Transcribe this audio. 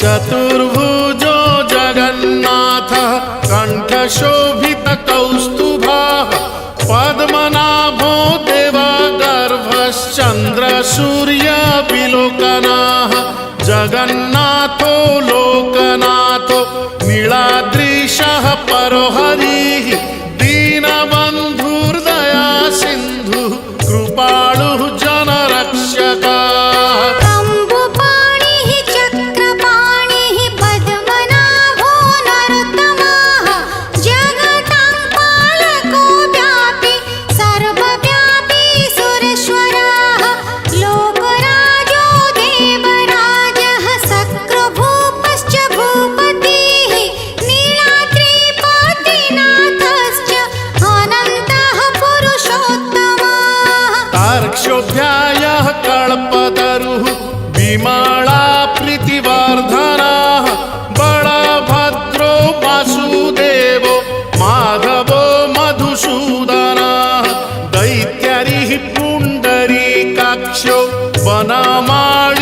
चतुर्भुजो जगन्नाथः कण्ठशोभितकौस्तुभः पद्मनाभो देवगर्भश्चन्द्रसूर्यविलोकनः जगन्नाथो लोकनाथो नीलाद्रीशः परो हरिः दीनबन्धुर्दया सिन्धुः कृपालुः जनरक्षकः तार्क्ष्योऽध्यायः कल्पतरुः विमला प्रीतिवर्धनः बलभद्रो वासुदेवो माधवो मधुसूदनः दैत्यरिः पुण्डरीकाक्षो वनमाळि